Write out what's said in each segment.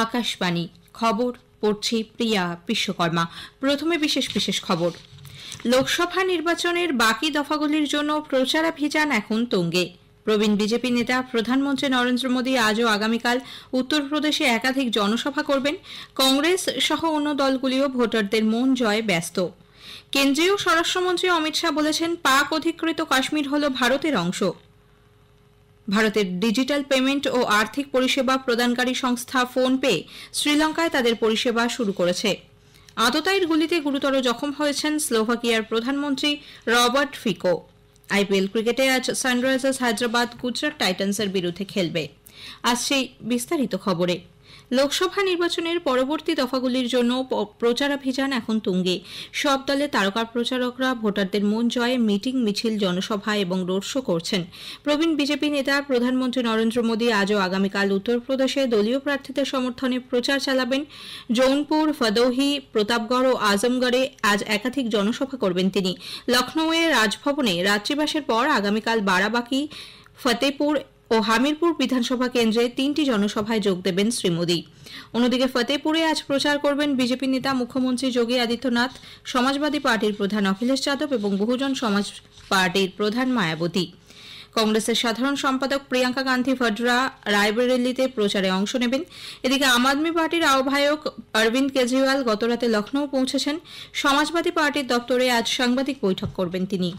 আকাশবাণী খবর পড়ছি প্রিয়া বিশ্বকর্মা। প্রথমে বিশেষ বিশেষ খবর। লোকসভা নির্বাচনের বাকি দফাগুলির জন্য প্রচারাভিযান এখন তুঙ্গে। প্রবীণ বিজেপি নেতা প্রধানমন্ত্রী নরেন্দ্র মোদী আজও আগামীকাল উত্তরপ্রদেশে একাধিক জনসভা করবেন। কংগ্রেস সহ অন্য দলগুলিও ভোটারদের মন জয়ে ব্যস্ত। কেন্দ্রীয় স্বরাষ্ট্রমন্ত্রী অমিত শাহ বলেছেন, পাক অধিকৃত কাশ্মীর হল ভারতের অংশ। ভারতের ডিজিটাল পেমেন্ট ও আর্থিক পরিষেবা প্রদানকারী সংস্থা ফোনপে শ্রীলঙ্কায় তাদের পরিষেবা শুরু করেছে। আততায়ীর গুলিতে গুরুতর জখম হয়েছেন স্লোভাকিয়ার প্রধানমন্ত্রী রবার্ট ফিকো। আইপিএল ক্রিকেটে আজ সানরাইজার্স হায়দ্রাবাদ গুজরাট টাইটান্সের বিরুদ্ধে খেলবে। আজ সেই বিস্তারিত খবরে। লোকসভা নির্বাচনের পরবর্তী দফাগুলির জন্য প্রচারাভিযান এখন তুঙ্গে। সব দলের তারকা প্রচারকরা ভোটারদের মন জয়ে মিটিং, মিছিল, জনসভা এবং রোড শো করছেন। প্রবীণ বিজেপি নেতা প্রধানমন্ত্রী নরেন্দ্র মোদী আজও আগামীকাল উত্তরপ্রদেশে দলীয় প্রার্থীদের সমর্থনে প্রচার চালাবেন। জৌনপুর, ভদোহি, প্রতাপগড় ও আজমগড়ে আজ একাধিক জনসভা করবেন তিনি। লখনৌয়ের রাজভবনে রাত্রিবাসের পর আগামীকাল বারাবাঁকি, ফতেপুর ও হামিরপুর বিধানসভা কেন্দ্রে 3টি জনসভায় যোগ দেবেন শ্রী মোদী। অন্যদিকে ফতেপুরে আজ প্রচার করবেন বিজেপি নেতা মুখ্যমন্ত্রী যোগী আদিত্যনাথ, সমাজবাদী পার্টির প্রধান অখিলেশ যাদব এবং বহুজন সমাজ পার্টির প্রধান মায়াবতী। কংগ্রেসের সাধারণ সম্পাদক প্রিয়াঙ্কা গান্ধী ভডরা রায়বেরেলিতে প্রচারে অংশ নেবেন। এদিকে আম আদমি পার্টির আহ্বায়ক অরবিন্দ কেজরিওয়াল গতরাতে লখনৌ পৌঁছেছেন। সমাজবাদী পার্টির দপ্তরে আজ সাংবাদিক বৈঠক করবেন তিনি।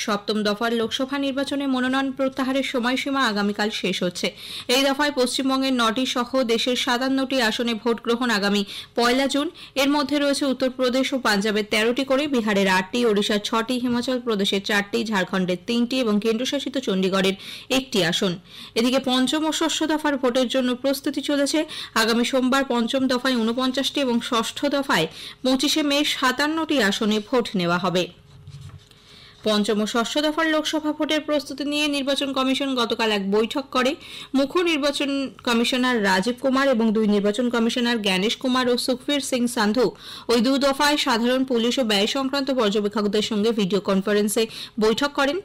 সপ্তম দফার লোকসভা নির্বাচনে মনোনয়ন প্রত্যাহারের সময়সীমা আগামীকাল শেষ হচ্ছে। এই দফায় পশ্চিমবঙ্গের 9টি সহ দেশের 57টি আসনে ভোট গ্রহণ আগামী 1 জুন। এর মধ্যে রয়েছে উত্তরপ্রদেশ ও পাঞ্জাবের 13টি করে, বিহারের 8টি, ওড়িশার 6টি, হিমাচল প্রদেশের 4টি, ঝাড়খণ্ডের 3টি এবং কেন্দ্রশাসিত চণ্ডীগড়ের 1টি আসন। এদিকে পঞ্চম ও ষষ্ঠ দফার ভোটের জন্য প্রস্তুতি চলেছে। আগামী সোমবার পঞ্চম দফায় 49টি এবং ষষ্ঠ দফায় 25 মে 57টি আসনে ভোট নেওয়া হবে। পঞ্চম ও ষষ্ঠ দফার লোকসভা ভোটের প্রস্তুতি নিয়ে নির্বাচন কমিশন গতকাল এক বৈঠক করে। মুখ্য নির্বাচন কমিশনার রাজীব কুমার এবং 2 নির্বাচন কমিশনার জ্ঞানেশ কুমার ও সুখবীর সিং সান্ধু ওই 2 দফায় সাধারণ পুলিশ ও ব্যয় সংক্রান্ত পর্যবেক্ষকদের সঙ্গে ভিডিও কনফারেন্সে বৈঠক করেন।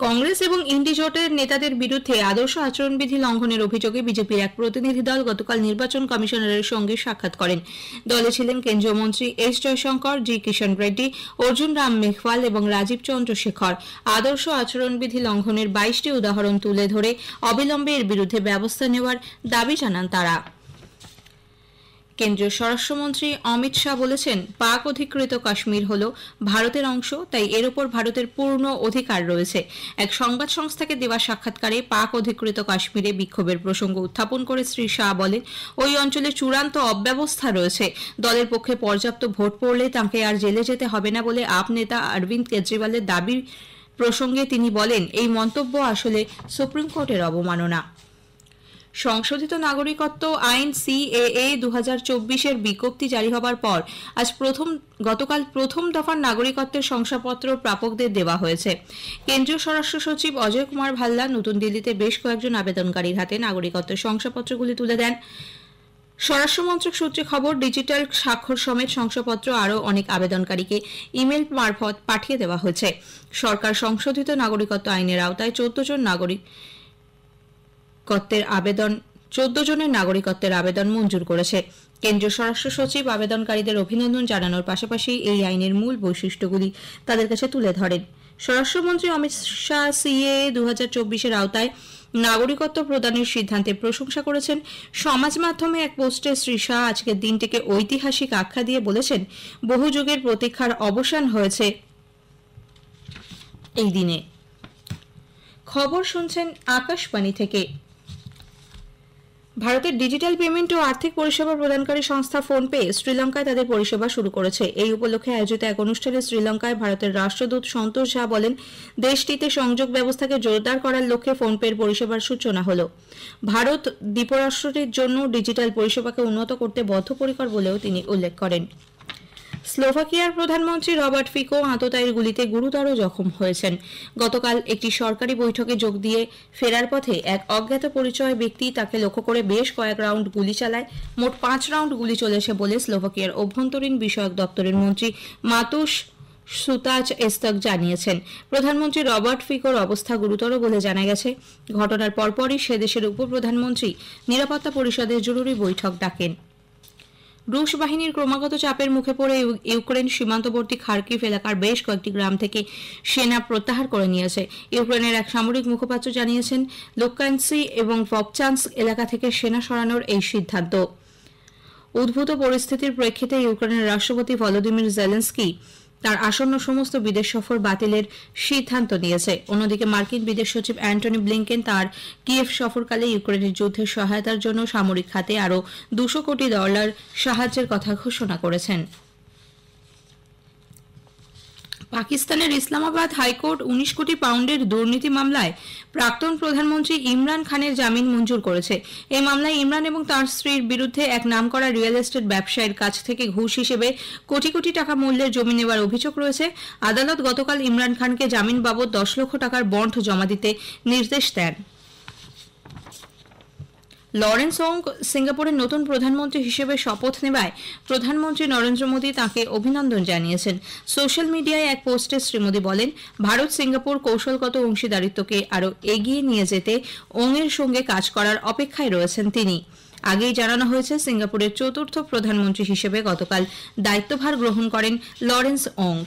কংগ্রেস এবং ইন্ডি জোটের নেতাদের বিরুদ্ধে আদর্শ আচরণবিধি লঙ্ঘনের অভিযোগে বিজেপির এক প্রতিনিধি দল গতকাল নির্বাচন কমিশনারের সঙ্গে সাক্ষাৎ করেন। দলে ছিলেন কেন্দ্রীয় মন্ত্রী এস জয়শঙ্কর, জি কিষণ রেড্ডি, অর্জুন রাম মেঘওয়াল এবং রাজীব চন্দ্রশেখর। আদর্শ আচরণবিধি লঙ্ঘনের 22টি উদাহরণ তুলে ধরে অবিলম্বে এর বিরুদ্ধে ব্যবস্থা নেওয়ার দাবি জানান তারা। কেন্দ্রীয় স্বরাষ্ট্রমন্ত্রী অমিত শাহ বলেছেন, পাক অধিকৃত কাশ্মীর হল ভারতের অংশ, তাই এর ওপর ভারতের পূর্ণ অধিকার রয়েছে। এক সংবাদ সংস্থাকে দেওয়া সাক্ষাৎকারে পাক অধিকৃত কাশ্মীরে বিক্ষোভের প্রসঙ্গ উত্থাপন করে শ্রী শাহ বলেন, ওই অঞ্চলে চূড়ান্ত অব্যবস্থা রয়েছে। দলের পক্ষে পর্যাপ্ত ভোট পড়লে তাঁকে আর জেলে যেতে হবে না বলে আপ নেতা অরবিন্দ কেজরিওয়ালের দাবির প্রসঙ্গে তিনি বলেন, এই মন্তব্য আসলে সুপ্রিম কোর্টের অবমাননা। সংশোধিত নাগরিকত্ব আইন সিএএ 2024-এর বিজ্ঞপ্তি জারি হবার পর গতকাল প্রথম দফার নাগরিকত্বের শংসাপত্র প্রাপকদের দেওয়া হয়েছে। কেন্দ্রীয় স্বরাষ্ট্র সচিব অজয় কুমার ভাল্লা নতুন দিল্লিতে বেশ কয়েকজন আবেদনকারীর হাতে নাগরিকত্বের শংসাপত্রগুলি তুলে দেন। স্বরাষ্ট্রমন্ত্রক সূত্রে খবর, ডিজিটাল স্বাক্ষর সমেত শংসাপত্র আরও অনেক আবেদনকারীকে ইমেল মারফত পাঠিয়ে দেওয়া হয়েছে। সরকার সংশোধিত নাগরিকত্ব আইনের আওতায় 14 জনের নাগরিকত্বের আবেদন মঞ্জুর করেছে। কেন্দ্রীয় স্বরাষ্ট্র সচিব আবেদনকারীদের অভিনন্দন জানানোর পাশাপাশি এই আইনের মূল বৈশিষ্ট্যগুলি তাদের কাছে তুলে ধরেন। স্বরাষ্ট্রমন্ত্রী অমিত শাহ সিএএ 2024-এর আওতায় নাগরিকত্ব প্রদানের সিদ্ধান্তে প্রশংসা করেছেন। সমাজ মাধ্যমে এক পোস্টে শ্রী শাহ আজকের দিনটিকে ঐতিহাসিক আখ্যা দিয়ে বলেছেন, বহু যুগের প্রতীক্ষার অবসান হয়েছে এই দিনে। খবর শুনছেন আকাশবাণী থেকে। ভারতের ডিজিটাল পেমেন্ট ও আর্থিক পরিষেবা প্রদানকারী সংস্থা ফোনপে শ্রীলঙ্কায় তাদের পরিষেবা শুরু করেছে। এই উপলক্ষে আয়োজিত এক অনুষ্ঠানে শ্রীলঙ্কায় ভারতের রাষ্ট্রদূত সন্তোষ ঝা বলেন, দেশটিতে সংযোগ ব্যবস্থাকে জোরদার করার লক্ষ্যে ফোনপের পরিষেবার সূচনা হল। ভারত দ্বীপরাষ্ট্রটির জন্য ডিজিটাল পরিষেবাকে উন্নত করতে বদ্ধপরিকর বলেও তিনি উল্লেখ করেন। স্লোভাকিয়ার প্রধানমন্ত্রী রবার্ট ফিকো আততায়ীর গুলিতে গুরুতর জখম হয়েছেন। গতকাল একটি সরকারি বৈঠকে যোগ দিয়ে ফেরার পথে এক অজ্ঞাত পরিচয় ব্যক্তি তাকে লক্ষ্য করে বেশ কয়েক রাউন্ড গুলি চালায়। মোট 5 রাউন্ড গুলি চলেছে বলে স্লোভাকিয়ার অভ্যন্তরীণ বিষয়ক দপ্তরের মন্ত্রী মাতুস সুতাজ এস্তক জানিয়েছেন। প্রধানমন্ত্রী রবার্ট ফিকোর অবস্থা গুরুতর বলে জানা গেছে। ঘটনার পরপরই সে দেশের উপপ্রধানমন্ত্রী নিরাপত্তা পরিষদের জরুরি বৈঠক ডাকেন। রুশ বাহিনীর ক্রমাগত চাপের মুখে পড়ে ইউক্রেন সীমান্তবর্তী খার্কিভ এলাকার বেশ কয়েকটি গ্রাম থেকে সেনা প্রত্যাহার করে নিয়েছে। ইউক্রেনের এক সামরিক মুখপাত্র জানিয়েছেন, লুকান্সি এবং ভপচান্স্ক এলাকা থেকে সেনা সরানোর এই সিদ্ধান্ত উদ্ভূত পরিস্থিতির প্রেক্ষিতে ইউক্রেনের রাষ্ট্রপতি ভলোদিমির জেলেনস্কি তার আসন্ন সমস্ত বিদেশ সফর বাতিলের সিদ্ধান্ত নিয়েছে। অন্যদিকে মার্কিন বিদেশ সচিব অ্যান্টনি ব্লিংকেন তার কিয়েভ সফরকালে ইউক্রেনের যুদ্ধের সহায়তার জন্য সামরিক খাতে আরও $200 কোটি সাহায্যের কথা ঘোষণা করেছেন। পাকিস্তানের ইসলামাবাদ হাইকোর্ট 19 কোটি পাউন্ডের দুর্নীতি মামলায় প্রাক্তন প্রধানমন্ত্রী ইমরান খানের জামিন মঞ্জুর করেছে। এই মামলায় ইমরান এবং তাঁর স্ত্রীর বিরুদ্ধে এক নামকরা রিয়েল এস্টেট ব্যবসায়ীর কাছ থেকে ঘুষ হিসেবে কোটি কোটি টাকা মূল্যের জমি নেওয়ার অভিযোগ রয়েছে। আদালত গতকাল ইমরান খানকে জামিন বাবদ 10 লক্ষ টাকার বন্ড জমা দিতে নির্দেশ দেন। লরেন্স ওং সিঙ্গাপুরের নতুন প্রধানমন্ত্রী হিসেবে শপথ নেওয়ায় প্রধানমন্ত্রী নরেন্দ্র মোদী তাঁকে অভিনন্দন জানিয়েছেন। সোশ্যাল মিডিয়ায় এক পোস্টে শ্রী মোদী বলেন, ভারত সিঙ্গাপুর কৌশলগত অংশীদারিত্বকে আরও এগিয়ে নিয়ে যেতে ওংয়ের সঙ্গে কাজ করার অপেক্ষায় রয়েছেন তিনি। আগেই জানানো হয়েছে, সিঙ্গাপুরের চতুর্থ প্রধানমন্ত্রী হিসেবে গতকাল দায়িত্বভার গ্রহণ করেন লরেন্স ওং।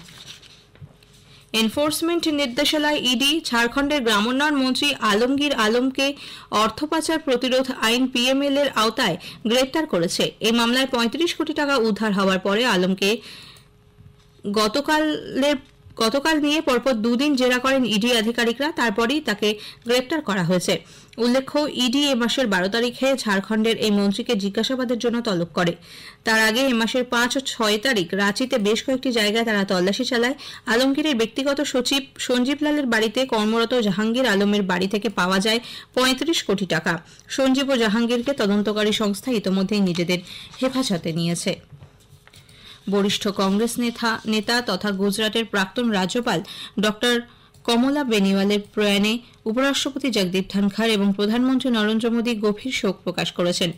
এনফোর্সমেন্ট নির্দেশালয় ইডি ঝাড়খণ্ডের গ্রামোন্নয়ন মন্ত্রী আলমগীর আলমকে অর্থ পাচার প্রতিরোধ আইন পিএমএল এর আওতায় গ্রেপ্তার করেছে। এই মামলায় 35 কোটি টাকা উদ্ধার হওয়ার পরে আলমকে গতকাল নিয়ে পরপর দুদিন জেরা করেন ইডি আধিকারিকরা, তারপরই তাকে গ্রেপ্তার করা হয়েছে। উল্লেখ্য, ইডি এ মাসের 12 তারিখে ঝাড়খণ্ডের এই মন্ত্রীকে জিজ্ঞাসাবাদের জন্য তলব করে। তার আগে এ মাসের 5 ও 6 তারিখ রাঁচিতে বেশ কয়েকটি জায়গায় তারা তল্লাশি চালায়। আলমগীরের ব্যক্তিগত সচিব সঞ্জীব লালের বাড়িতে কর্মরত জাহাঙ্গীর আলমের বাড়ি থেকে পাওয়া যায় 35 কোটি টাকা। সঞ্জীব ও জাহাঙ্গীরকে তদন্তকারী সংস্থা ইতোমধ্যেই নিজেদের হেফাজতে নিয়েছে। বরিষ্ঠ কংগ্রেস নেতা তথা গুজরাটের প্রাক্তন রাজ্যপাল ডক্টর কমলা বেনিওয়ালের প্রয়াণে উপরাষ্ট্রপতি জগদীপ ধনখড় এবং প্রধানমন্ত্রী নরেন্দ্র মোদী গভীর শোক প্রকাশ করেছেন।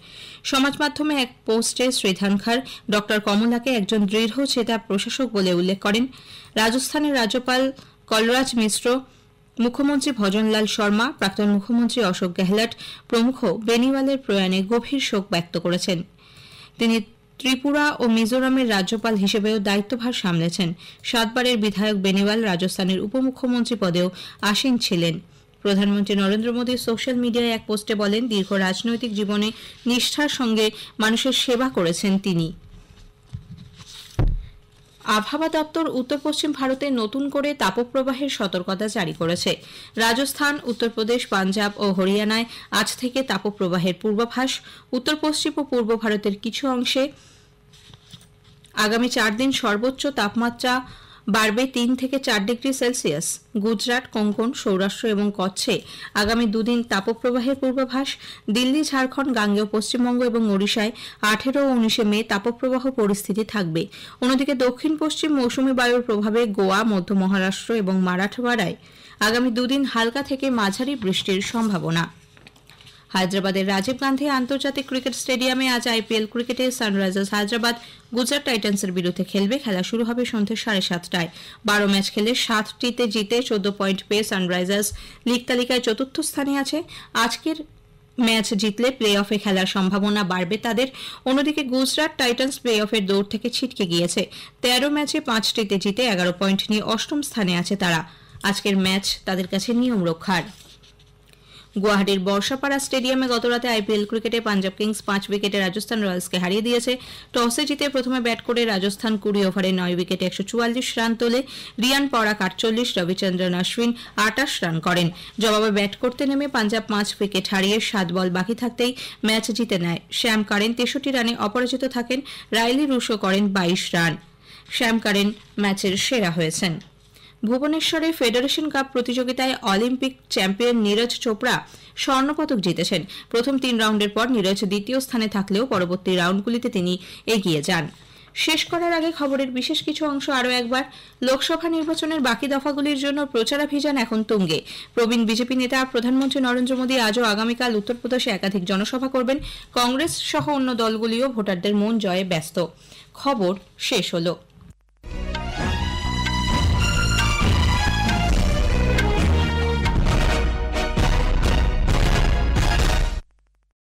সমাজ মাধ্যমে এক পোস্টে শ্রী ধনখড় ডক্টর কমলাকে একজন দৃঢ়চেতা প্রশাসক বলে উল্লেখ করেন। রাজস্থানের রাজ্যপাল কলরাজ মিশ্র, মুখ্যমন্ত্রী ভজনলাল শর্মা, প্রাক্তন মুখ্যমন্ত্রী অশোক গেহলট প্রমুখ বেনিওয়ালের প্রয়াণে গভীর শোক ব্যক্ত করেছেন। তিনি ত্রিপুরা ও মিজোরামের রাজ্যপাল হিসেবেও দায়িত্বভার সামলেছেন। 7 বারের বিধায়ক বেনিওয়াল রাজস্থানের উপমুখ্যমন্ত্রী পদেও আসীন ছিলেন। প্রধানমন্ত্রী নরেন্দ্র মোদী সোশ্যাল মিডিয়ায় এক পোস্টে বলেন, দীর্ঘ রাজনৈতিক জীবনে নিষ্ঠার সঙ্গে মানুষের সেবা করেছেন তিনি। আবহাওয়া দপ্তর উত্তর পশ্চিম ভারতে নতুন করে তাপপ্রবাহের সতর্কতা জারি করেছে। রাজস্থান, উত্তরপ্রদেশ, পাঞ্জাব ও হরিয়ানায় আজ থেকে তাপপ্রবাহের পূর্বাভাস। উত্তর পশ্চিম ও পূর্ব ভারতের কিছু অংশে আগামী 4 দিন সর্বোচ্চ তাপমাত্রা বাড়বে 3 থেকে 4 ডিগ্রি সেলসিয়াস। গুজরাট, কোঙ্কণ, সৌরাষ্ট্র এবং কচ্ছে আগামী 2 দিন তাপপ্রবাহের পূর্বাভাস। দিল্লি, ঝাড়খণ্ড, গাঙ্গেয় পশ্চিমবঙ্গ এবং ওড়িশায় 18 ও 19 মে তাপপ্রবাহ পরিস্থিতি থাকবে। অন্যদিকে দক্ষিণ পশ্চিম মৌসুমী বায়ুর প্রভাবে গোয়া, মধ্য মহারাষ্ট্র এবং মারাঠওয়াড়ায় আগামী 2 দিন হালকা থেকে মাঝারি বৃষ্টির সম্ভাবনা। হায়দ্রাবাদের রাজীব গান্ধী আন্তর্জাতিক ক্রিকেট স্টেডিয়ামে আজ আইপিএল ক্রিকেটে সানরাইজার্স হায়দ্রাবাদ গুজরাট টাইটান্সের বিরুদ্ধে খেলবে। খেলা শুরু হবে সন্ধ্যে 7:30টায়। 12 ম্যাচ খেলে 7টিতে জিতে 14 পয়েন্ট পেয়ে সানরাইজার্স লিগ তালিকায় 4র্থ স্থানে আছে। আজকের ম্যাচ জিতলে প্লে অফে খেলার সম্ভাবনা বাড়বে তাদের। অন্যদিকে গুজরাট টাইটান্স প্লে অফের দৌড় থেকে ছিটকে গিয়েছে। 13 ম্যাচে 5টিতে জিতে 11 পয়েন্ট নিয়ে 8ম স্থানে আছে তারা। আজকের ম্যাচ তাদের কাছে নিয়ম রক্ষার। গুয়াহাটির বর্ষাপাড়া স্টেডিয়ামে গতরাতে আইপিএল ক্রিকেটে পাঞ্জাব কিংস 5 উইকেটে রাজস্থান রয়্যালসকে হারিয়ে দিয়েছে। টসে জিতে প্রথমে ব্যাট করে রাজস্থান 20 ওভারে 9 উইকেটে 144 রান তোলে। রিয়ান পরাগ 48, রবিচন্দ্রন অশ্বিন 28 রান করেন। জবাবে ব্যাট করতে নেমে পাঞ্জাব 5 উইকেট হারিয়ে 7 বল বাকি থাকতেই ম্যাচ জিতে নেয়। শ্যাম কারেন 63 রানে অপরাজিত থাকেন। রাইলি রুশো করেন 22 রান। শ্যাম কারেন ম্যাচের সেরা হয়েছেন। ভুবনেশ্বরে ফেডারেশন কাপ প্রতিযোগিতায় অলিম্পিক চ্যাম্পিয়ন নীরজ চোপড়া স্বর্ণপদক জিতেছেন। প্রথম 3 রাউন্ডের পর নীরজ দ্বিতীয় স্থানে থাকলেও পরবর্তী রাউন্ডগুলিতে তিনি এগিয়ে যান। শেষ করার আগে খবরের বিশেষ কিছু অংশ আরও একবার। লোকসভা নির্বাচনের বাকি দফাগুলির জন্য প্রচারাভিযান এখন তুঙ্গে। প্রবীণ বিজেপি নেতা প্রধানমন্ত্রী নরেন্দ্র মোদী আজও আগামীকাল উত্তরপ্রদেশে একাধিক জনসভা করবেন। কংগ্রেস সহ অন্য দলগুলিও ভোটারদের মন জয়ে ব্যস্ত। খবর শেষ হলো।